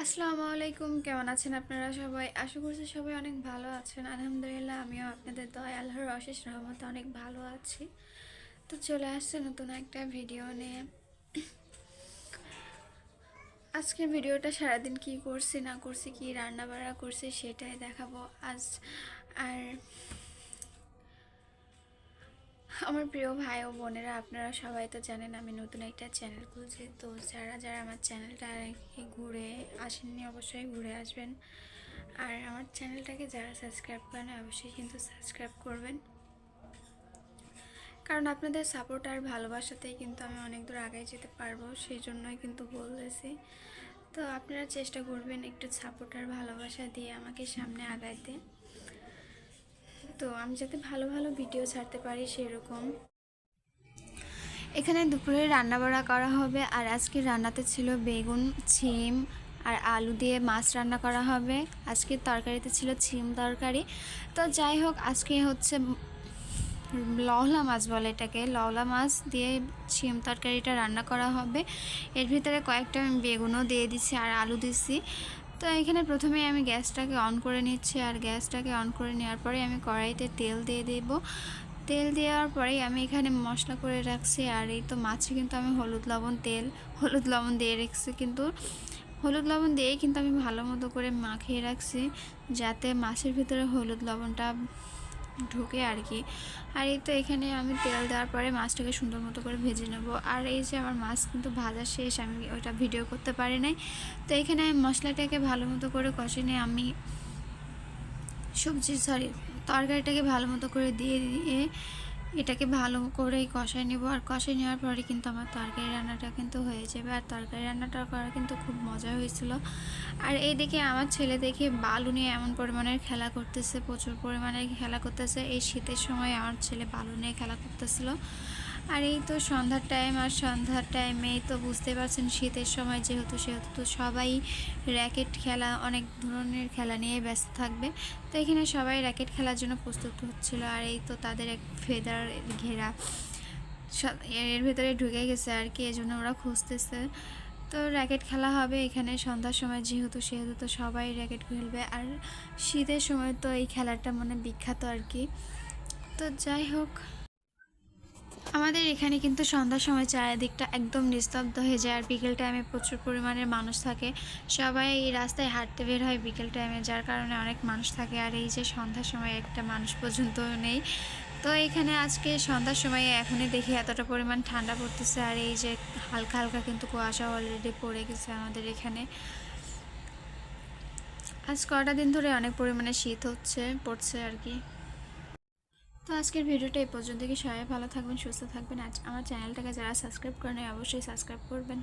আসসালামু আলাইকুম, কেমন আছেন আপনারা সবাই? আশা করছি সবাই অনেক ভালো আছেন। আলহামদুলিল্লাহ, আমিও আপনাদের দয়ায় আল্লাহর অশেষ রহমতে অনেক ভালো আছি। তো চলে আসছে নতুন একটা ভিডিও নিয়ে। আজকের ভিডিওটা সারাদিন কি করছি না করছি, কি রান্না বান্না করছি সেটাই দেখাবো আজ। আর আমার প্রিয় ভাই ও বোনেরা, আপনারা সবাই তো জানেন আমি নতুন একটা চ্যানেল খুলছি। তো যারা যারা আমার চ্যানেলটা ঘুরে আসেননি অবশ্যই ঘুরে আসবেন। আর আমার চ্যানেলটাকে যারা সাবস্ক্রাইব করেন অবশ্যই কিন্তু সাবস্ক্রাইব করবেন, কারণ আপনাদের সাপোর্ট আর ভালোবাসাতেই কিন্তু আমি অনেক দূর আগায় যেতে পারবো, সেই জন্যই কিন্তু বলতেছি। তো আপনারা চেষ্টা করবেন একটু সাপোর্ট আর ভালোবাসা দিয়ে আমাকে সামনে আগাইতে, তো আমি যাতে ভালো ভালো ভিডিও ছাড়তে পারি সেরকম। এখানে দুপুরে রান্না বাড়া করা হবে, আর আজকে রান্নাতে ছিল বেগুন, ছিম আর আলু দিয়ে মাছ রান্না করা হবে। আজকে তরকারিতে ছিল ছিম তরকারি। তো যাই হোক, আজকে হচ্ছে লওলা মাছ বলে এটাকে, লওলা মাছ দিয়ে ছিম তরকারিটা রান্না করা হবে। এর ভিতরে কয়েকটা আমি বেগুনও দিয়ে দিচ্ছি আর আলু দিচ্ছি। তো এখানে প্রথমে আমি গ্যাসটাকে অন করে নিচ্ছি, আর গ্যাসটাকে অন করে নেওয়ার পরে আমি কড়াইতে তেল দিয়ে দেব। তেল দেওয়ার পরেই আমি এখানে মশলা করে রাখছি। আর এই তো মাছে কিন্তু আমি হলুদ লবণ দিয়ে রেখেছি, কিন্তু হলুদ লবণ দিয়েই কিন্তু আমি ভালো মতো করে মাখিয়ে রাখছি, যাতে মাছের ভিতরে হলুদ লবণটা ঢুকে আর কি। আর এই তো এখানে আমি তেল দেওয়ার পরে মাছটাকে সুন্দর মতো করে ভেজে নেব। আর এই যে আমার মাছ কিন্তু ভাজা শেষ, আমি ওইটা ভিডিও করতে পারি নাই। তো এখানে আমি মশলাটাকে ভালো মতো করে কষে নিয়ে আমি তরকারিটাকে ভালো মতো করে দিয়ে এটাকে ভালো করে কষায় নেব। আর কষায় নেওয়ার পরে কিন্তু আমার তরকারি রান্নাটা কিন্তু হয়ে যাবে। আর তরকারি রান্নাটা করা কিন্তু খুব মজা হয়েছিল। আর এইদিকে আমার ছেলে দেখে বালু নিয়ে এমন পরিমাণের খেলা করতেছে, প্রচুর পরিমাণে খেলা করতেছে। এই শীতের সময় আমার ছেলে বালু নিয়ে খেলা করতেছিল। আর এই তো সন্ধ্যার টাইম, আর সন্ধ্যার টাইমেই তো বুঝতে পারছেন শীতের সময় সেহেতু তো সবাই র্যাকেট খেলা, অনেক ধরনের খেলা নিয়ে ব্যস্ত থাকবে। তো এখানে সবাই র্যাকেট খেলার জন্য প্রস্তুত হচ্ছিল। আর এই তো তাদের এক ফেদার ঘেরা এর ভেতরে ঢুকে গেছে আর কি, এজন্য ওরা খুঁজতেছে। তো র্যাকেট খেলা হবে এখানে সন্ধ্যার সময়, যেহেতু তো সবাই র্যাকেট খেলবে। আর শীতের সময় তো এই খেলাটা মানে বিখ্যাত আর কি। তো যাই হোক, আমাদের এখানে কিন্তু সন্ধ্যার সময় চারিদিকটা একদম নিস্তব্ধ হয়ে যায়। আর বিকেল টাইমে প্রচুর পরিমাণের মানুষ থাকে, সবাই এই রাস্তায় হাঁটতে বের হয় বিকেল টাইমে, যার কারণে অনেক মানুষ থাকে। আর এই যে সন্ধ্যার সময় একটা মানুষ পর্যন্ত নেই। তো এখানে আজকে সন্ধ্যার সময় এখনই দেখি এতটা পরিমাণ ঠান্ডা পড়তেছে। আর এই যে হালকা হালকা কিন্তু কুয়াশা অলরেডি পড়ে গেছে আমাদের এখানে। আজ কটা দিন ধরে অনেক পরিমাণে শীত পড়ছে আর কি। তো আজকের ভিডিওটা এই পর্যন্ত, কি সবাই ভালো থাকবেন, সুস্থ থাকবেন। আজ আমার চ্যানেলটাকে যারা সাবস্ক্রাইব করেন অবশ্যই সাবস্ক্রাইব করবেন।